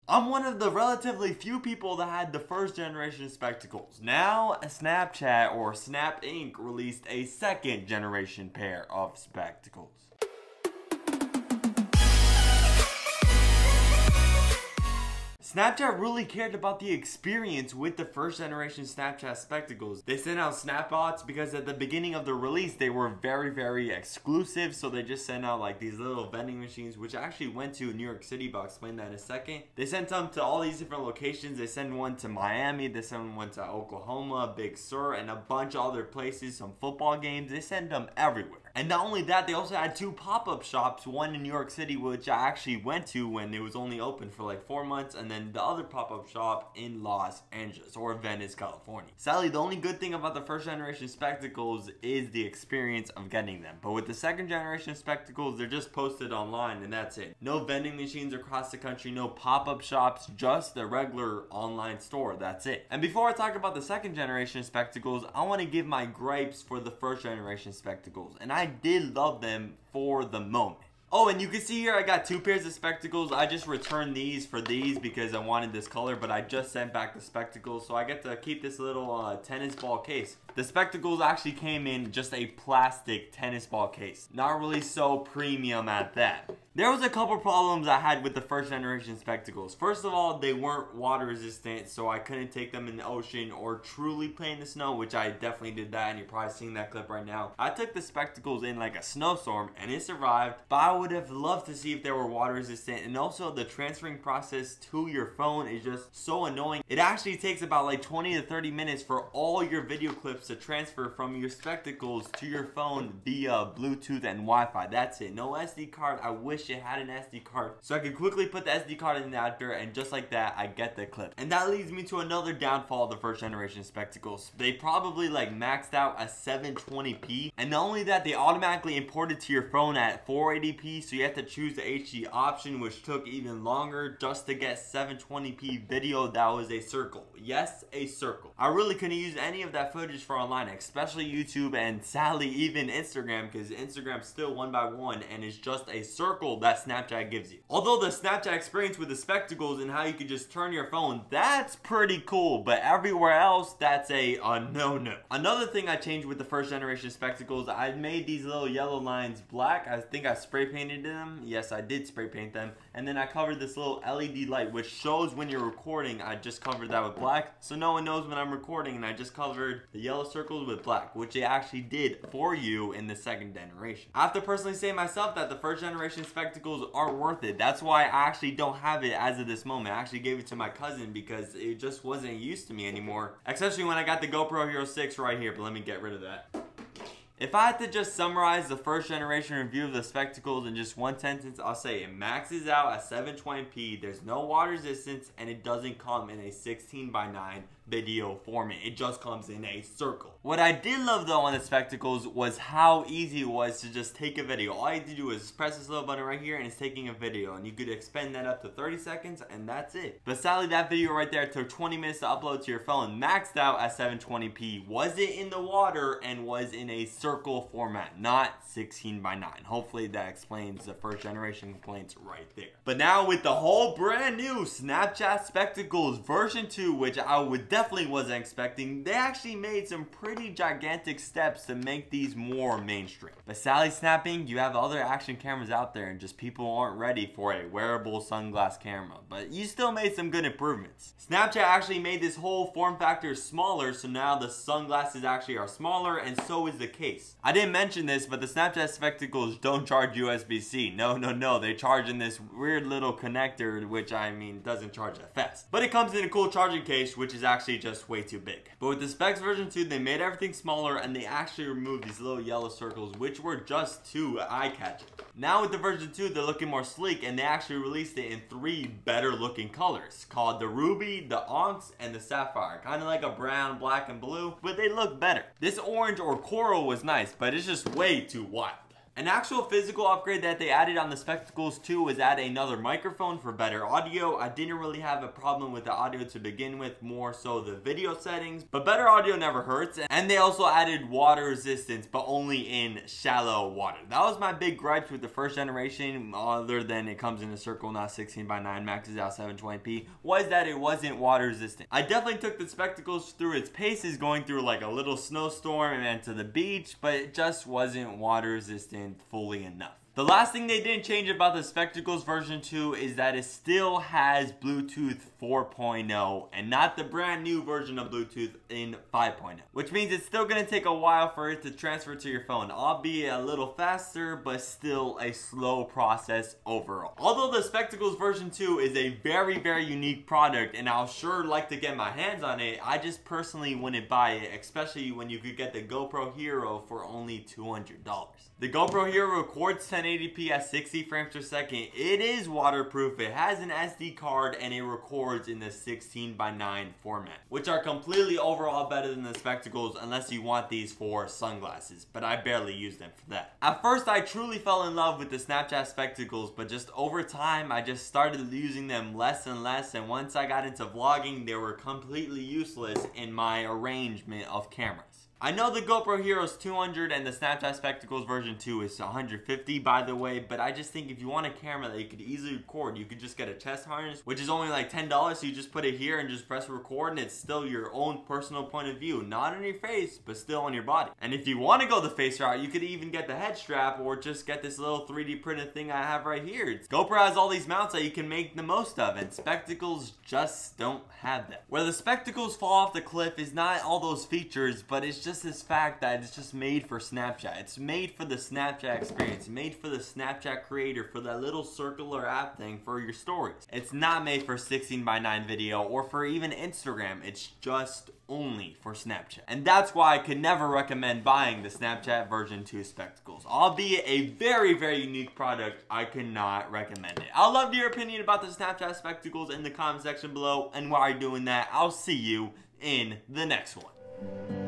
I'm one of the relatively few people that had the first generation spectacles. Now, Snapchat or Snap Inc. released a second generation pair of spectacles. Snapchat really cared about the experience with the first generation Snapchat spectacles. They sent out snapbots because at the beginning of the release they were very exclusive, so they just sent out like these little vending machines, which I actually went to New York City, but I'll explain that in a second. They sent them to all these different locations. They sent one to Miami, they sent one to Oklahoma, Big Sur, and a bunch of other places, some football games. They sent them everywhere. And not only that, they also had 2 pop-up shops, one in New York City, which I actually went to when it was only open for like 4 months, and then the other pop-up shop in Los Angeles or Venice, California. Sadly, the only good thing about the first generation spectacles is the experience of getting them. But with the second generation spectacles, they're just posted online and that's it. No vending machines across the country, no pop-up shops, just a regular online store, that's it. And before I talk about the second generation spectacles, I want to give my gripes for the first generation spectacles. And I did love them for the moment. Oh, and you can see here I got 2 pairs of spectacles. I just returned these for these because I wanted this color, but I just sent back the spectacles, so I get to keep this little tennis ball case. The spectacles actually came in just a plastic tennis ball case. Not really so premium at that. There was a couple problems I had with the first generation spectacles. First of all, they weren't water resistant, so I couldn't take them in the ocean or truly play in the snow, which I definitely did that, and you're probably seeing that clip right now. I took the spectacles in like a snowstorm and it survived, but I would have loved to see if they were water resistant. And also the transferring process to your phone is just so annoying. It actually takes about like 20 to 30 minutes for all your video clips to transfer from your spectacles to your phone via Bluetooth and Wi-Fi. That's it. No SD card. I wish it had an SD card so I could quickly put the SD card in the adapter, and just like that I get the clip. And that leads me to another downfall of the first generation spectacles. They probably like maxed out at 720p, and not only that, they automatically imported to your phone at 480p, so you have to choose the HD option, which took even longer just to get 720p video. That was a circle. Yes, a circle. I really couldn't use any of that footage for online, especially YouTube and sadly even Instagram, because Instagram's still 1x1 and it's just a circle that Snapchat gives you. Although the Snapchat experience with the spectacles and how you could just turn your phone, that's pretty cool, but everywhere else that's a no-no. Another thing I changed with the first generation spectacles, I made these little yellow lines black. I think I spray painted them. Yes, I did spray paint them. And then I covered this little LED light which shows when you're recording. I just covered that with black so no one knows when I'm recording, and I just covered the yellow circles with black, which they actually did for you in the second generation. I have to personally say myself that the first generation spectacles aren't worth it. That's why I actually don't have it as of this moment. I actually gave it to my cousin because it just wasn't used to me anymore, especially when I got the GoPro Hero 6 right here. But let me get rid of that. If I had to just summarize the first generation review of the spectacles in just one sentence, I'll say it maxes out at 720p, there's no water resistance, and it doesn't come in a 16:9 video format. It just comes in a circle. What I did love though on the spectacles was how easy it was to just take a video. All you had to do is press this little button right here and it's taking a video, and you could expand that up to 30 seconds and that's it. But sadly that video right there took 20 minutes to upload to your phone, maxed out at 720p. Was it in the water and was in a circle format, not 16:9. Hopefully that explains the first generation complaints right there. But now with the whole brand new Snapchat spectacles version 2, which I would definitely wasn't expecting, they actually made some pretty gigantic steps to make these more mainstream. But sadly, snapping, you have other action cameras out there and just people aren't ready for a wearable sunglass camera. But you still made some good improvements. Snapchat actually made this whole form factor smaller, so now the sunglasses actually are smaller, and so is the case. I didn't mention this, but the Snapchat spectacles don't charge USB-C. No, they charge in this weird little connector, which I mean doesn't charge that fast. But it comes in a cool charging case, which is actually just way too big. But with the specs version 2, they made everything smaller and they actually removed these little yellow circles, which were just too eye-catching. Now with the version 2, they're looking more sleek, and they actually released it in 3 better looking colors called the ruby, the onyx, and the sapphire. Kind of like a brown, black, and blue, but they look better. This orange or coral was nice, but it's just way too wild. An actual physical upgrade that they added on the Spectacles 2 was add another microphone for better audio. I didn't really have a problem with the audio to begin with, more so the video settings, but better audio never hurts. And they also added water resistance, but only in shallow water. That was my big gripes with the first generation, other than it comes in a circle, not 16:9, maxes out 720p, was that it wasn't water resistant. I definitely took the Spectacles through its paces, going through like a little snowstorm and to the beach, but it just wasn't water resistant fully enough. The last thing they didn't change about the Spectacles version 2 is that it still has Bluetooth 4.0 and not the brand new version of Bluetooth in 5.0, which means it's still going to take a while for it to transfer to your phone, albeit a little faster, but still a slow process overall. Although the Spectacles version 2 is a very, very unique product and I'll sure like to get my hands on it, I just personally wouldn't buy it, especially when you could get the GoPro Hero for only $200. The GoPro Hero records 1080p at 60 frames per second. It is waterproof, it has an SD card, and it records in the 16:9 format, which are completely overall better than the Spectacles unless you want these for sunglasses, but I barely use them for that. At first, I truly fell in love with the Snapchat Spectacles, but just over time, I just started using them less and less, and once I got into vlogging, they were completely useless in my arrangement of cameras. I know the GoPro Hero is $200 and the Snapchat Spectacles version 2 is $150, by the way, but I just think if you want a camera that you could easily record, you could just get a chest harness, which is only like $10, so you just put it here and just press record, and it's still your own personal point of view, not on your face, but still on your body. And if you want to go the face route, you could even get the head strap or just get this little 3D printed thing I have right here. GoPro has all these mounts that you can make the most of, and Spectacles just don't have that. Where the Spectacles fall off the cliff is not all those features, but it's just this fact that it's just made for Snapchat. It's made for the Snapchat experience, made for the Snapchat creator, for that little circular app thing for your stories. It's not made for 16:9 video or for even Instagram. It's just only for Snapchat. And that's why I could never recommend buying the Snapchat version 2 Spectacles. Albeit a very, very unique product, I could not recommend it. I'd love your opinion about the Snapchat Spectacles in the comment section below, and while you're doing that, I'll see you in the next one.